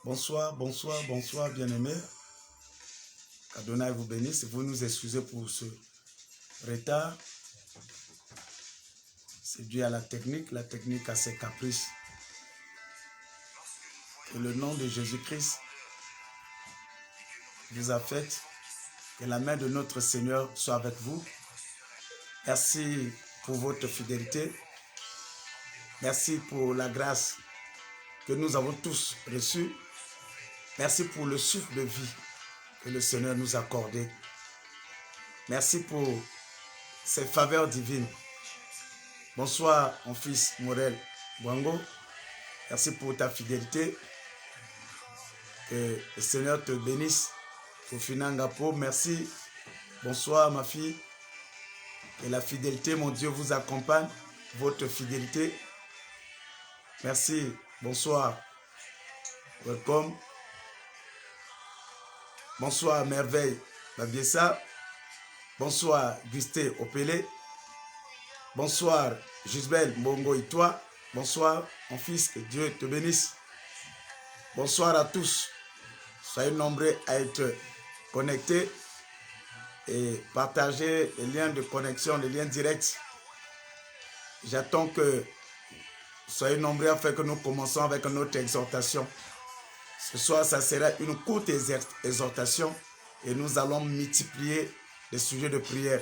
Bonsoir, bonsoir, bonsoir, bien-aimés. Qu'Adonai vous bénisse. Vous nous excusez pour ce retard. C'est dû à la technique a ses caprices. Que le nom de Jésus-Christ vous a fait. Que la main de notre Seigneur soit avec vous. Merci pour votre fidélité. Merci pour la grâce que nous avons tous reçue. Merci pour le souffle de vie que le Seigneur nous a accordé. Merci pour ces faveurs divines. Bonsoir, mon fils Morel Bwango. Merci pour ta fidélité. Que le Seigneur te bénisse. Fofinangapo, merci. Bonsoir, ma fille. Que la fidélité, mon Dieu, vous accompagne. Votre fidélité. Merci. Bonsoir. Welcome. Bonsoir, Merveille Babiessa. Bonsoir, Gusté Opélé. Bonsoir, Gisbel Mbongo Itoi. Bonsoir, mon fils, que Dieu te bénisse. Bonsoir à tous. Soyez nombreux à être connectés et partager les liens de connexion, les liens directs. J'attends que soyez nombreux afin que nous commençons avec notre exhortation. Ce soir, ça sera une courte exhortation et nous allons multiplier les sujets de prière.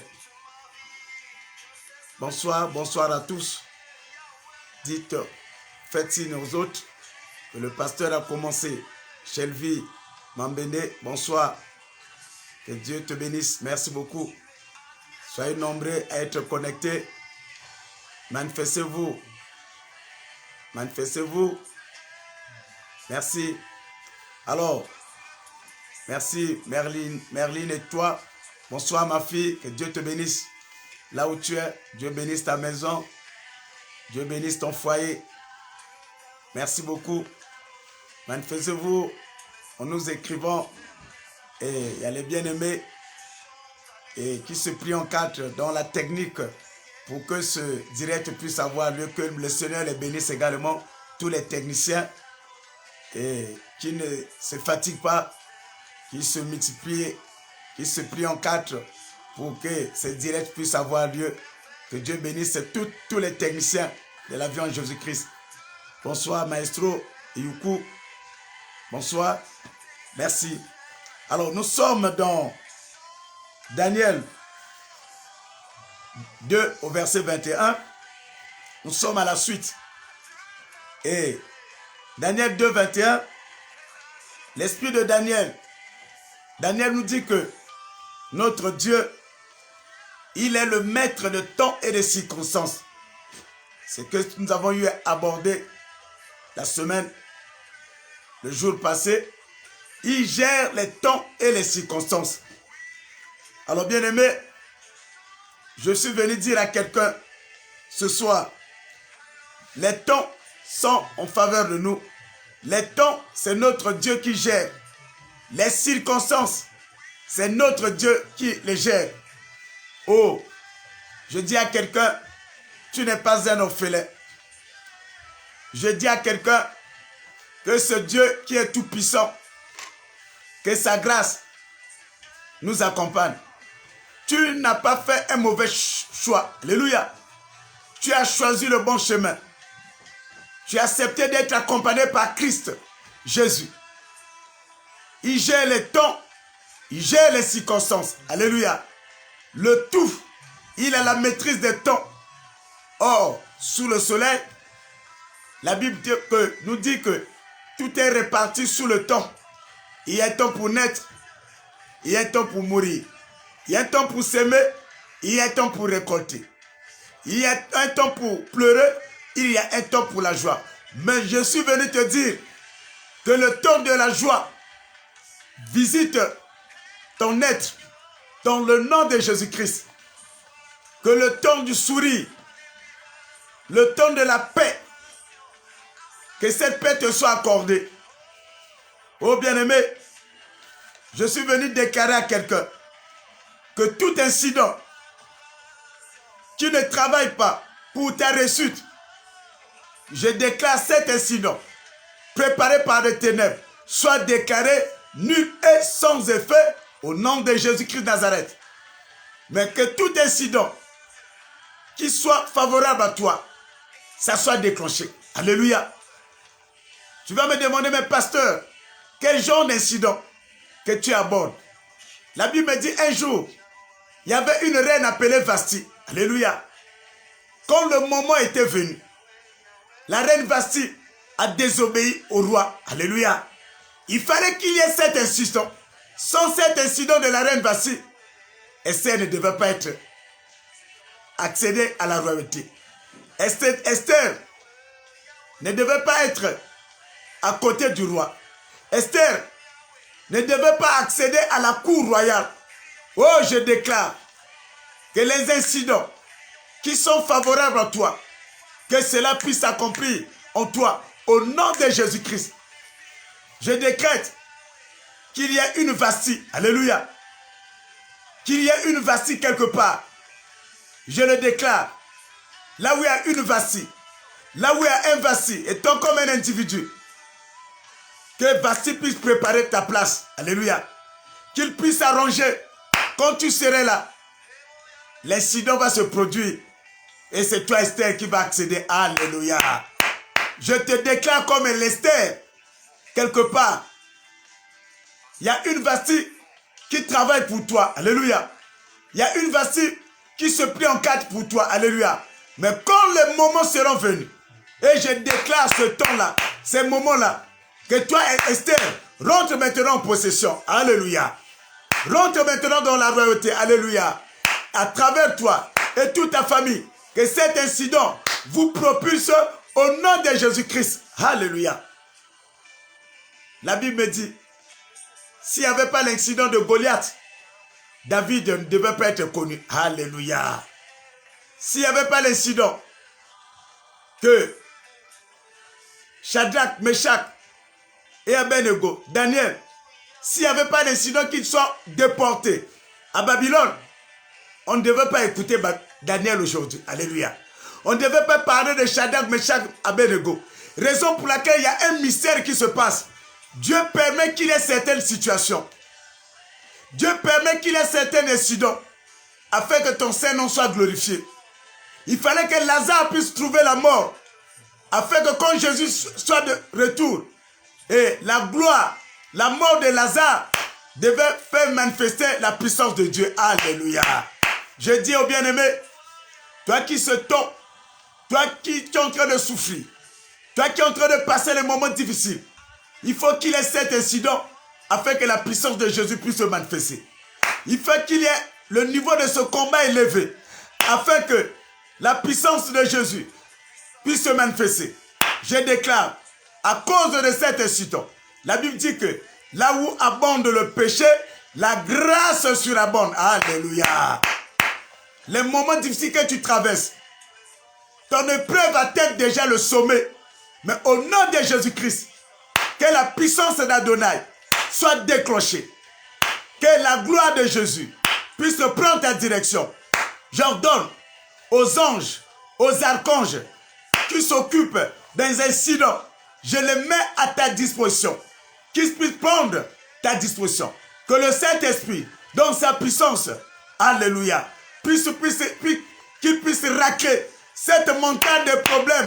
Bonsoir, bonsoir à tous. Dites, faites signe aux autres que le pasteur a commencé. Shelby Mambene, bonsoir. Que Dieu te bénisse. Merci beaucoup. Soyez nombreux à être connectés. Manifestez-vous. Manifestez-vous. Merci. Alors, merci Merline et toi. Bonsoir ma fille, que Dieu te bénisse. Là où tu es, Dieu bénisse ta maison. Dieu bénisse ton foyer. Merci beaucoup. Manifestez-vous en nous écrivant. Et il y a les bien-aimés et qui se plient en quatre dans la technique pour que ce direct puisse avoir lieu, que le Seigneur les bénisse également, tous les techniciens et qui ne se fatiguent pas, qui se multiplient, qui se plient en quatre pour que ce direct puisse avoir lieu. Que Dieu bénisse tous les techniciens de l'avion Jésus-Christ. Bonsoir Maestro Yuku. Bonsoir. Merci. Alors nous sommes dans Daniel 2 au verset 21. Nous sommes à la suite. Et Daniel 2, 21, l'esprit de Daniel nous dit que notre Dieu, il est le maître de temps et de circonstances. C'est ce que nous avons eu à aborder la semaine, le jour passé. Il gère les temps et les circonstances. Alors bien aimé, je suis venu dire à quelqu'un ce soir, les temps sont en faveur de nous. Les temps, c'est notre Dieu qui gère. Les circonstances, c'est notre Dieu qui les gère. Oh, je dis à quelqu'un, tu n'es pas un orphelin. Je dis à quelqu'un que ce Dieu qui est tout puissant, que sa grâce nous accompagne. Tu n'as pas fait un mauvais choix. Alléluia. Tu as choisi le bon chemin. Tu as accepté d'être accompagné par Christ Jésus. Il gère les temps, il gère les circonstances. Alléluia. Le tout, il a la maîtrise des temps. Or, sous le soleil, la Bible nous dit que tout est réparti sous le temps. Il y a un temps pour naître, il y a un temps pour mourir. Il y a un temps pour s'aimer, il y a un temps pour récolter. Il y a un temps pour pleurer, il y a un temps pour la joie. Mais je suis venu te dire que le temps de la joie visite ton être dans le nom de Jésus-Christ. Que le temps du sourire, le temps de la paix, que cette paix te soit accordée. Oh bien-aimé, je suis venu déclarer à quelqu'un que tout incident qui ne travaille pas pour ta réussite, je déclare cet incident préparé par les ténèbres, soit déclaré nul et sans effet au nom de Jésus-Christ de Nazareth. Mais que tout incident qui soit favorable à toi, ça soit déclenché. Alléluia. Tu vas me demander, mais pasteur, quel genre d'incident que tu abordes? La Bible me dit un jour, il y avait une reine appelée Vasti. Alléluia. Quand le moment était venu, la reine Vasti a désobéi au roi. Alléluia. Il fallait qu'il y ait cet incident. Sans cet incident de la reine Vasti, Esther ne devait pas être accédée à la royauté. Esther ne devait pas être à côté du roi. Esther ne devait pas accéder à la cour royale. Oh, je déclare que les incidents qui sont favorables à toi, que cela puisse s'accomplir en toi, au nom de Jésus-Christ. Je décrète qu'il y ait une Vasti, alléluia, qu'il y ait une Vasti quelque part. Je le déclare, là où il y a une Vasti, là où il y a un Vasti, étant comme un individu, que Vasti puisse préparer ta place, alléluia, qu'il puisse arranger, quand tu serais là, l'incident va se produire, et c'est toi Esther qui va accéder, alléluia. Je te déclare comme l'Esther, quelque part, il y a une Vasti qui travaille pour toi, alléluia. Il y a une Vasti qui se plie en quatre pour toi, alléluia. Mais quand les moments seront venus, et je déclare ce temps-là, ces moments-là, que toi, Esther, rentre maintenant en possession, alléluia. Rentre maintenant dans la royauté, alléluia. À travers toi et toute ta famille, que cet incident vous propulse au nom de Jésus-Christ, alléluia. La Bible me dit, s'il n'y avait pas l'incident de Goliath, David ne devait pas être connu. Alléluia. S'il n'y avait pas l'incident que Shadrach, Meshach et Abednego, Daniel, s'il n'y avait pas l'incident qu'ils soient déportés à Babylone, on ne devait pas écouter Daniel aujourd'hui. Alléluia. On ne devait pas parler de Shadrach, Meshach, Abednego. Raison pour laquelle il y a un mystère qui se passe. Dieu permet qu'il y ait certaines situations. Dieu permet qu'il y ait certains incidents afin que ton Saint-Nom soit glorifié. Il fallait que Lazare puisse trouver la mort afin que quand Jésus soit de retour, et la gloire, la mort de Lazare devait faire manifester la puissance de Dieu. Alléluia. Je dis aux bien-aimés, toi qui se tombe, toi qui es en train de souffrir, toi qui es en train de passer les moments difficiles, il faut qu'il y ait cet incident afin que la puissance de Jésus puisse se manifester. Il faut qu'il y ait le niveau de ce combat élevé afin que la puissance de Jésus puisse se manifester. Je déclare, à cause de cet incident, la Bible dit que là où abonde le péché, la grâce surabonde. Alléluia. Les moments difficiles que tu traverses, ton épreuve atteint déjà le sommet. Mais au nom de Jésus-Christ, que la puissance d'Adonai soit déclenchée. Que la gloire de Jésus puisse prendre ta direction. J'ordonne aux anges, aux archanges qui s'occupent des incidents, je les mets à ta disposition. Qu'ils puissent prendre ta disposition. Que le Saint-Esprit, dans sa puissance, alléluia, qu'il puisse racler cette montagne de problèmes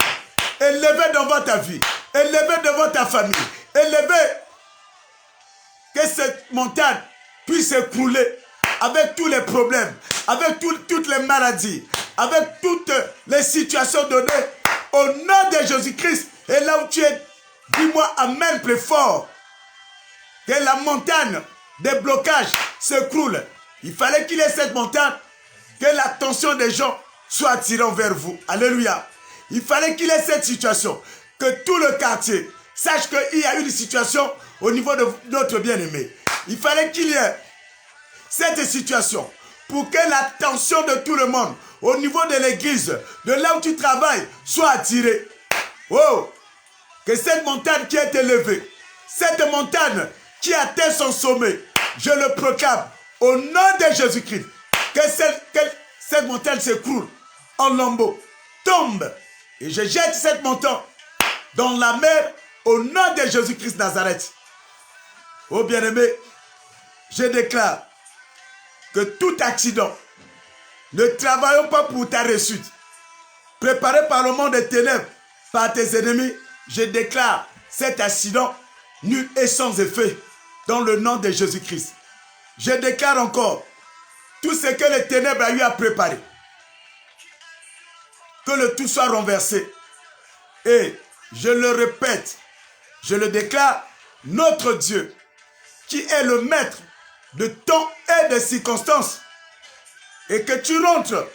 élevée devant ta vie, élevée devant ta famille, élevée, que cette montagne puisse s'écrouler avec tous les problèmes, avec toutes les maladies, avec toutes les situations données au nom de Jésus-Christ. Et là où tu es, dis-moi amen plus fort. Que la montagne des blocages s'écroule. Il fallait qu'il y ait cette montagne, que l'attention des gens soit attirée vers vous. Alléluia. Il fallait qu'il y ait cette situation, que tout le quartier sache qu'il y a une situation au niveau de notre bien-aimé. Il fallait qu'il y ait cette situation pour que l'attention de tout le monde au niveau de l'église, de là où tu travailles, soit attirée. Oh, que cette montagne qui est élevée, cette montagne qui atteint son sommet, je le proclame au nom de Jésus-Christ, que cette montagne s'écroule en lambeaux, tombe, et je jette cette montagne dans la mer au nom de Jésus-Christ Nazareth. Oh bien-aimé, je déclare que tout accident, ne travaillons pas pour ta réussite. Préparé par le monde des ténèbres, par tes ennemis, je déclare cet accident nul et sans effet dans le nom de Jésus-Christ. Je déclare encore tout ce que les ténèbres a eu à préparer. Que le tout soit renversé. Et je le répète, je le déclare, notre Dieu, qui est le maître de temps et des circonstances, et que tu rentres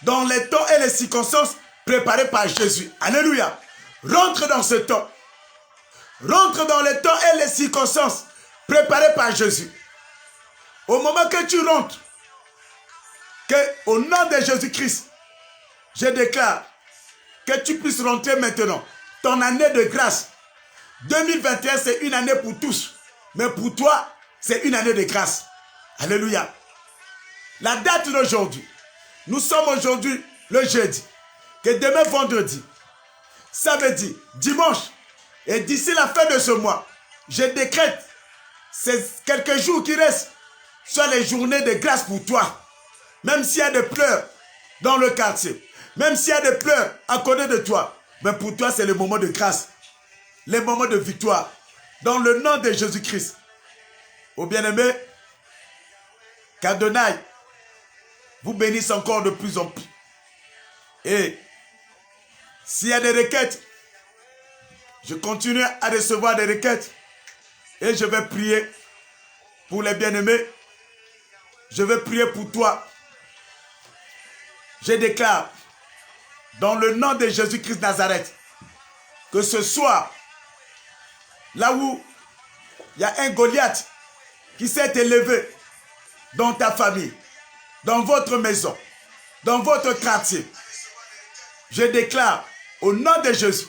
dans les temps et les circonstances préparés par Jésus. Alléluia. Rentre dans ce temps. Rentre dans les temps et les circonstances préparés par Jésus. Au moment que tu rentres, au nom de Jésus-Christ, je déclare que tu puisses rentrer maintenant. Ton année de grâce. 2021, c'est une année pour tous. Mais pour toi, c'est une année de grâce. Alléluia. La date d'aujourd'hui, nous sommes aujourd'hui le jeudi. Que demain vendredi, samedi, dimanche, et d'ici la fin de ce mois, je décrète ces quelques jours qui restent soient les journées de grâce pour toi. Même s'il y a des pleurs dans le quartier, même s'il y a des pleurs à côté de toi, mais pour toi c'est le moment de grâce, le moment de victoire. Dans le nom de Jésus-Christ. Ô bien-aimés, qu'Adonai vous bénisse encore de plus en plus. Et s'il y a des requêtes, je continue à recevoir des requêtes et je vais prier pour les bien-aimés. Je vais prier pour toi. Je déclare dans le nom de Jésus-Christ Nazareth que ce soir, là où il y a un Goliath qui s'est élevé dans ta famille, dans votre maison, dans votre quartier, je déclare au nom de Jésus,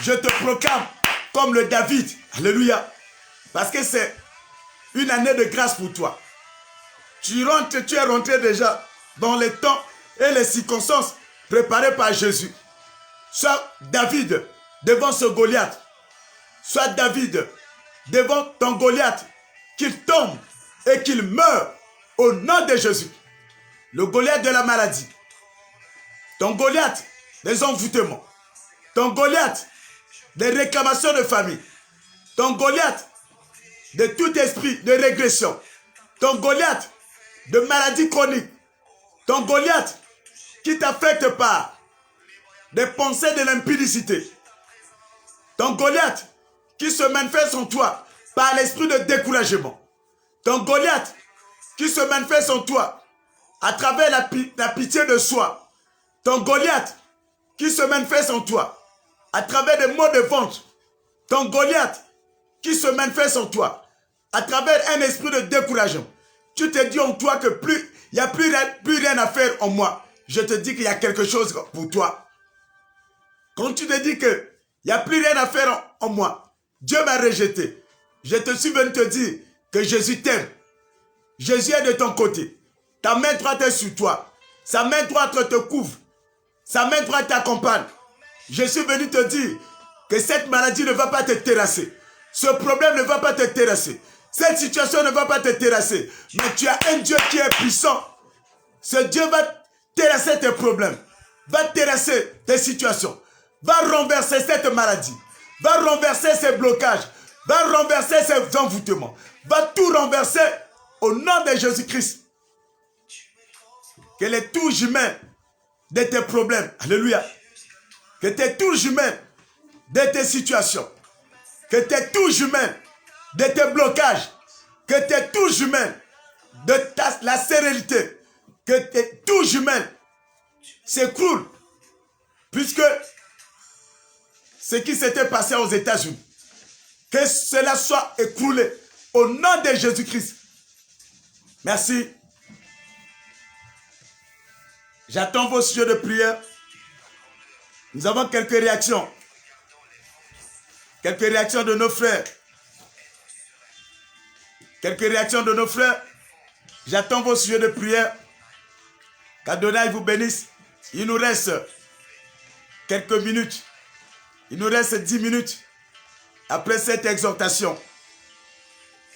je te proclame comme le David. Alléluia. Parce que c'est une année de grâce pour toi. Tu es rentré déjà dans les temps et les circonstances préparées par Jésus. Sois David devant ce Goliath. Sois David devant ton Goliath, qu'il tombe et qu'il meure au nom de Jésus. Le Goliath de la maladie. Ton Goliath des envoûtements. Ton Goliath des réclamations de famille. Ton Goliath de tout esprit de régression. Ton Goliath de maladie chronique. Ton Goliath qui t'affecte par des pensées de l'impudicité. Ton Goliath qui se manifeste en toi par l'esprit de découragement. Ton Goliath qui se manifeste en toi à travers la pitié de soi. Ton Goliath qui se manifeste en toi à travers des maux de ventre. Ton Goliath qui se manifeste en toi à travers un esprit de découragement. Tu te dis en toi que il n'y a plus rien à faire en moi. Je te dis qu'il y a quelque chose pour toi. Quand tu te dis qu'il n'y a plus rien à faire en moi, Dieu m'a rejeté. Je te suis venu te dire que Jésus t'aime. Jésus est de ton côté. Ta main droite est sur toi. Sa main droite te couvre. Sa main droite t'accompagne. Je suis venu te dire que cette maladie ne va pas te terrasser. Ce problème ne va pas te terrasser. Cette situation ne va pas te terrasser. Mais tu as un Dieu qui est puissant. Ce Dieu va terrasser tes problèmes. Va terrasser tes situations. Va renverser cette maladie. Va renverser ces blocages. Va renverser ces envoûtements. Va tout renverser au nom de Jésus-Christ. Que les touches humaines de tes problèmes, alléluia, que tes touches humaines de tes situations, que tes touches humaines de tes blocages, que tes touches humaines de la sérénité, que tes touches humaines s'écroulent, puisque ce qui s'était passé aux États-Unis, que cela soit écroulé au nom de Jésus-Christ. Merci. J'attends vos sujets de prière. Nous avons quelques réactions. Quelques réactions de nos frères. Quelques réactions de nos frères. J'attends vos sujets de prière. Qu'Adonai vous bénisse. Il nous reste quelques minutes. Il nous reste 10 minutes après cette exhortation.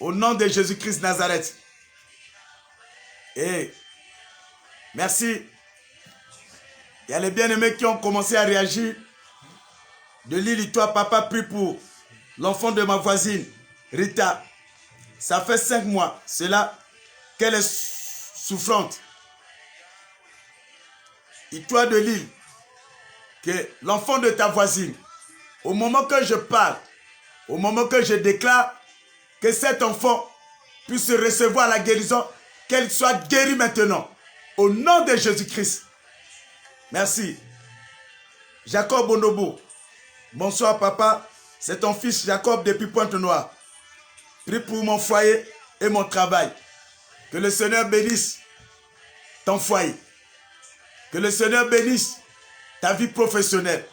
Au nom de Jésus-Christ Nazareth. Et merci. Il y a les bien-aimés qui ont commencé à réagir. De Lille, toi, papa, prie pour l'enfant de ma voisine, Rita. Ça fait 5 mois, cela, qu'elle est souffrante. Et toi de Lille, que l'enfant de ta voisine, au moment que je parle, au moment que je déclare que cet enfant puisse recevoir la guérison, qu'elle soit guérie maintenant. Au nom de Jésus-Christ. Merci. Jacob Onobo. Bonsoir papa. C'est ton fils Jacob depuis Pointe-Noire. Prie pour mon foyer et mon travail. Que le Seigneur bénisse ton foyer. Que le Seigneur bénisse ta vie professionnelle.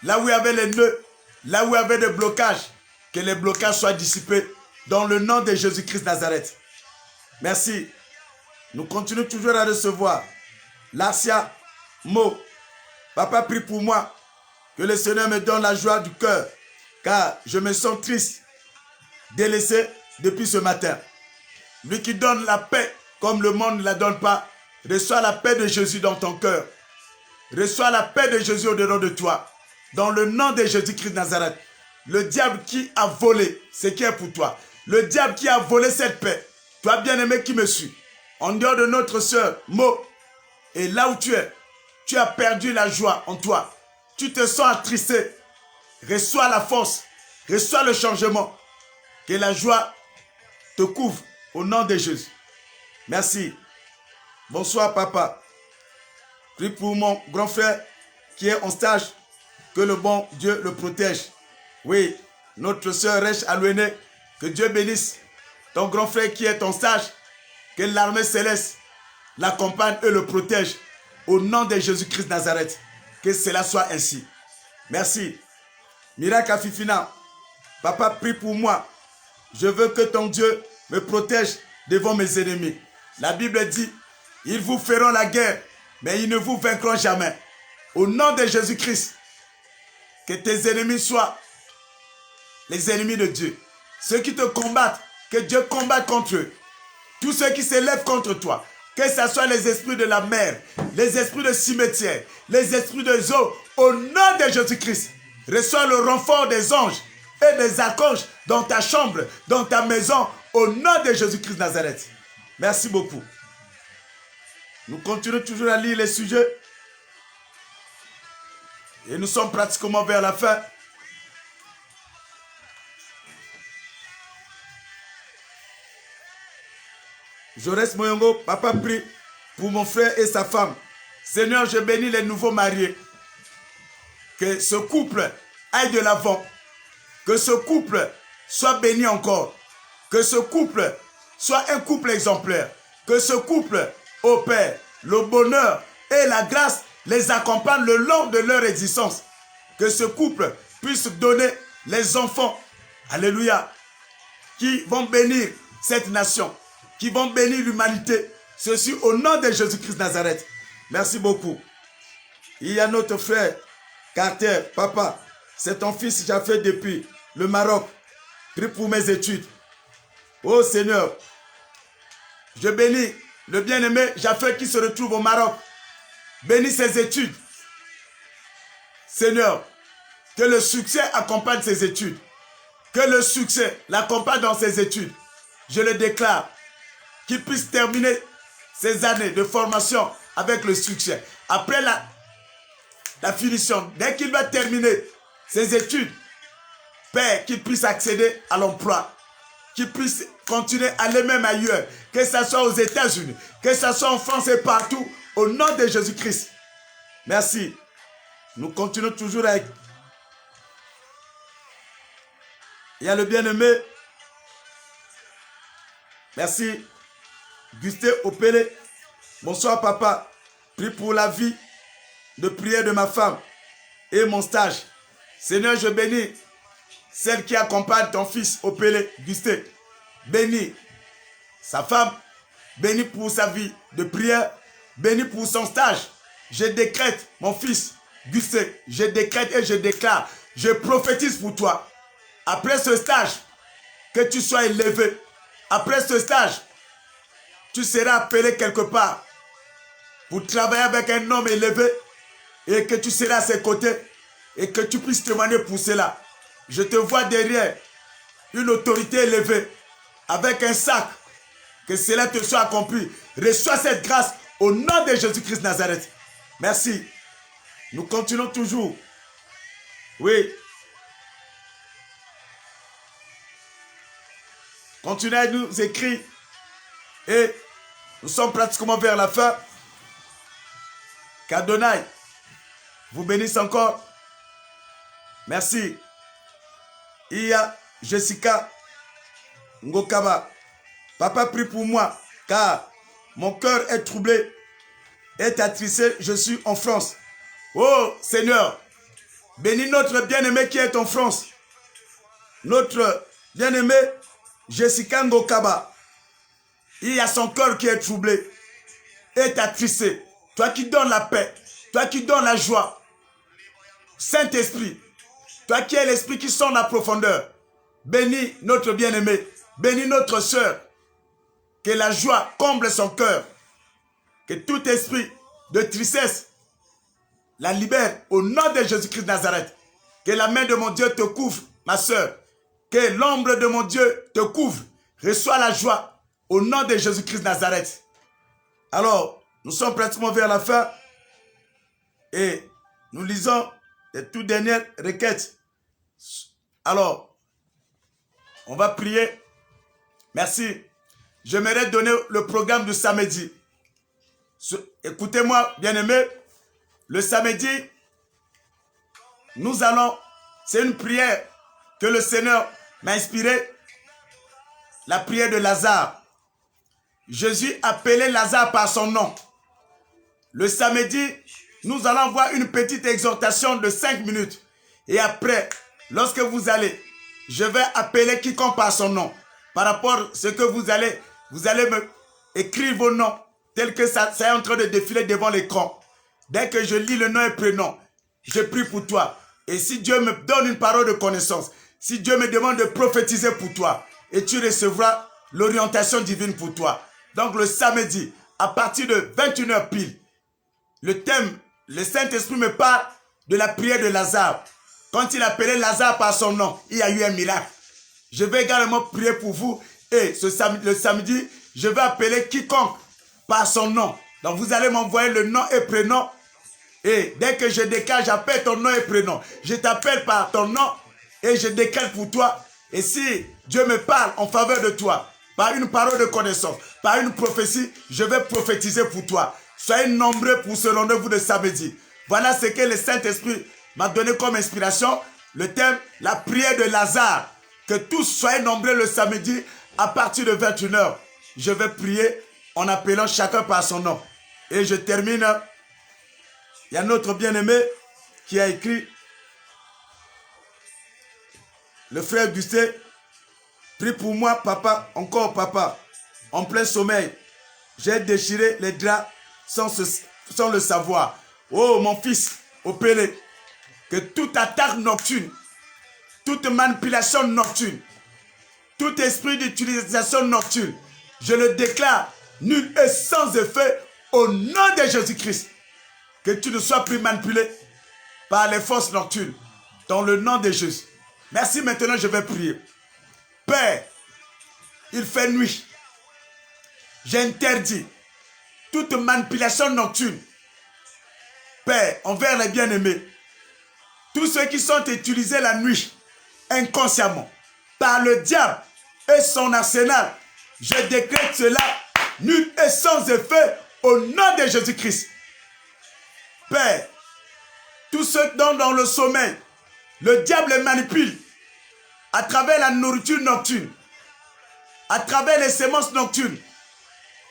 Là où il y avait les nœuds, là où il y avait des blocages, que les blocages soient dissipés dans le nom de Jésus-Christ Nazareth. Merci. Nous continuons toujours à recevoir. Larcia Mo. Papa, prie pour moi. Que le Seigneur me donne la joie du cœur. Car je me sens triste, délaissé depuis ce matin. Lui qui donne la paix comme le monde ne la donne pas. Reçois la paix de Jésus dans ton cœur. Reçois la paix de Jésus au-dedans de toi. Dans le nom de Jésus-Christ Nazareth. Le diable qui a volé ce qui est pour toi. Le diable qui a volé cette paix. Toi bien-aimé qui me suis. En dehors de notre sœur Mo. Et là où tu es, tu as perdu la joie en toi. Tu te sens attristé. Reçois la force. Reçois le changement. Que la joie te couvre au nom de Jésus. Merci. Bonsoir papa. Prie pour mon grand frère qui est en stage. Que le bon Dieu le protège. Oui, notre sœur Rech Alouene, que Dieu bénisse ton grand frère qui est en stage. Que l'armée céleste l'accompagne et le protège. Au nom de Jésus-Christ Nazareth. Que cela soit ainsi. Merci. Miracle Afifina. Papa, prie pour moi. Je veux que ton Dieu me protège devant mes ennemis. La Bible dit, ils vous feront la guerre, mais ils ne vous vaincront jamais. Au nom de Jésus-Christ, que tes ennemis soient les ennemis de Dieu. Ceux qui te combattent, que Dieu combatte contre eux. Tous ceux qui s'élèvent contre toi, que ce soit les esprits de la mer, les esprits de cimetière, les esprits de eaux, au nom de Jésus-Christ, reçois le renfort des anges et des archanges dans ta chambre, dans ta maison, au nom de Jésus-Christ Nazareth. Merci beaucoup. Nous continuons toujours à lire les sujets. Et nous sommes pratiquement vers la fin. Jaurès Moyongo, papa prie pour mon frère et sa femme. Seigneur, je bénis les nouveaux mariés. Que ce couple aille de l'avant. Que ce couple soit béni encore. Que ce couple soit un couple exemplaire. Que ce couple, ô Père, le bonheur et la grâce les accompagnent le long de leur existence. Que ce couple puisse donner les enfants, alléluia, qui vont bénir cette nation, qui vont bénir l'humanité. Ceci au nom de Jésus-Christ Nazareth. Merci beaucoup. Il y a notre frère, Carter, papa, c'est ton fils que j'ai fait depuis le Maroc. Prie pour mes études. Oh Seigneur, je bénis le bien-aimé Jafet qui se retrouve au Maroc. Bénis ses études. Seigneur, que le succès accompagne ses études. Que le succès l'accompagne dans ses études. Je le déclare. Qu'il puisse terminer ses années de formation avec le succès. Après la finition, dès qu'il va terminer ses études, Père, qu'il puisse accéder à l'emploi. Qu'il puisse continuer à aller même ailleurs. Que ce soit aux États-Unis, que ce soit en France et partout. Au nom de Jésus-Christ. Merci. Nous continuons toujours avec... Il y a le bien-aimé. Merci. Gusté Opélé. Bonsoir papa. Prie pour la vie de prière de ma femme et mon stage. Seigneur, je bénis celle qui accompagne ton fils Opélé, Gusté. Bénis sa femme. Bénis pour sa vie de prière. Bénis pour son stage. Je décrète, mon fils Gusté, je décrète et je déclare, je prophétise pour toi. Après ce stage, que tu sois élevé, après ce stage, tu seras appelé quelque part pour travailler avec un homme élevé et que tu seras à ses côtés et que tu puisses témoigner pour cela. Je te vois derrière une autorité élevée avec un sac, que cela te soit accompli. Reçois cette grâce au nom de Jésus-Christ Nazareth. Merci. Nous continuons toujours. Oui. Continuez à nous écrire. Et nous sommes pratiquement vers la fin. Qu'Adonai vous bénisse encore. Merci. Il y a Jessica Ngokaba. Papa, prie pour moi, car mon cœur est troublé, est attristé, je suis en France. Oh Seigneur, bénis notre bien-aimé qui est en France. Notre bien-aimé Jessica Ngokaba. Il y a son cœur qui est troublé, est attristé. Toi qui donnes la paix, toi qui donnes la joie. Saint-Esprit, toi qui es l'esprit qui sonne la profondeur, bénis notre bien-aimé, bénis notre sœur. Que la joie comble son cœur. Que tout esprit de tristesse la libère au nom de Jésus-Christ de Nazareth. Que la main de mon Dieu te couvre, ma sœur. Que l'ombre de mon Dieu te couvre. Reçois la joie au nom de Jésus-Christ de Nazareth. Alors, nous sommes pratiquement vers la fin. Et nous lisons les toutes dernières requêtes. Alors, on va prier. Merci. J'aimerais donner le programme du samedi. Écoutez-moi, bien-aimés. Le samedi, nous allons, c'est une prière que le Seigneur m'a inspirée. La prière de Lazare. Jésus appelait Lazare par son nom. Le samedi, nous allons voir une petite exhortation de 5 minutes. Et après, lorsque vous allez, je vais appeler quiconque par son nom. Par rapport à ce que vous allez me écrire vos noms, tel que ça est en train de défiler devant l'écran. Dès que je lis le nom et prénom, je prie pour toi. Et si Dieu me donne une parole de connaissance, si Dieu me demande de prophétiser pour toi, et tu recevras l'orientation divine pour toi. Donc le samedi, à partir de 21h pile, le thème, le Saint-Esprit me parle de la prière de Lazare. Quand il appelait Lazare par son nom, il y a eu un miracle. Je vais également prier pour vous. Et le samedi, je vais appeler quiconque par son nom. Donc vous allez m'envoyer le nom et prénom. Et dès que je décale, j'appelle ton nom et prénom. Je t'appelle par ton nom et je décale pour toi. Et si Dieu me parle en faveur de toi, par une parole de connaissance, par une prophétie, je vais prophétiser pour toi. Soyez nombreux pour ce rendez-vous de samedi. Voilà ce que le Saint-Esprit m'a donné comme inspiration. Le thème, la prière de Lazare. Que tous soyez nombreux le samedi à partir de 21h. Je vais prier en appelant chacun par son nom. Et je termine. Il y a notre bien-aimé qui a écrit. Le frère Gusté. Prie pour moi, papa, encore papa. En plein sommeil. J'ai déchiré les draps sans le savoir. Oh mon fils, au Pélé. Que toute attaque nocturne, toute manipulation nocturne, tout esprit d'utilisation nocturne, je le déclare nul et sans effet au nom de Jésus-Christ. Que tu ne sois plus manipulé par les forces nocturnes dans le nom de Jésus. Merci, maintenant je vais prier. Père, il fait nuit. J'interdis toute manipulation nocturne. Père, envers les bien-aimés, tous ceux qui sont utilisés la nuit inconsciemment par le diable et son arsenal, je décrète cela nul et sans effet au nom de Jésus-Christ. Père, tous ceux dont dans le sommeil, le diable les manipule à travers la nourriture nocturne, à travers les semences nocturnes.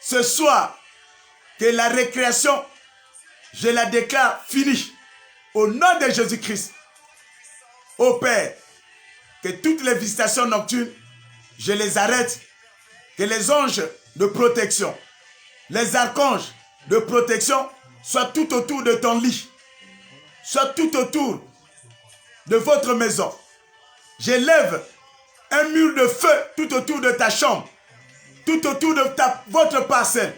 Ce soir, que la récréation, je la déclare finie au nom de Jésus-Christ. Ô Père, que toutes les visitations nocturnes, je les arrête. Que les anges de protection, les archanges de protection soient tout autour de ton lit. Soient tout autour de votre maison. J'élève un mur de feu tout autour de ta chambre. tout autour de votre parcelle,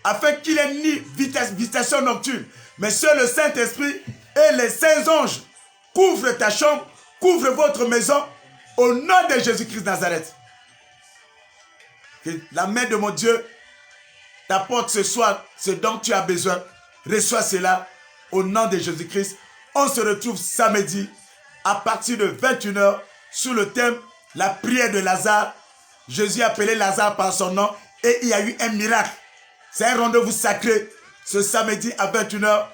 afin qu'il ait ni visitation nocturne, mais seul le Saint-Esprit et les saints anges couvrent ta chambre, couvrent votre maison, au nom de Jésus-Christ de Nazareth. Que la main de mon Dieu t'apporte ce soir ce dont tu as besoin. Reçois cela au nom de Jésus-Christ. On se retrouve samedi à partir de 21h sous le thème la prière de Lazare. Jésus a appelé Lazare par son nom et il y a eu un miracle. C'est un rendez-vous sacré ce samedi à 21h.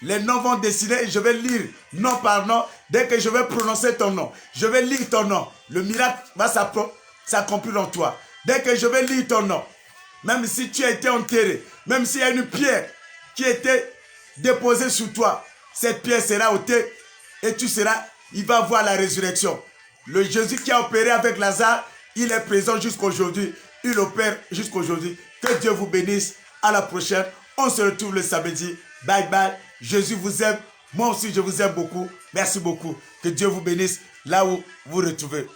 Les noms vont décider et je vais lire nom par nom. Dès que je vais prononcer ton nom, je vais lire ton nom. Le miracle va s'accomplir en toi. Dès que je vais lire ton nom, même si tu as été enterré, même s'il y a une pierre qui était déposée sur toi, cette pierre sera ôtée et il va voir la résurrection. Le Jésus qui a opéré avec Lazare, il est présent jusqu'aujourd'hui. Il opère jusqu'aujourd'hui. Que Dieu vous bénisse. À la prochaine. On se retrouve le samedi. Bye bye. Jésus vous aime. Moi aussi, je vous aime beaucoup. Merci beaucoup. Que Dieu vous bénisse là où vous vous retrouvez.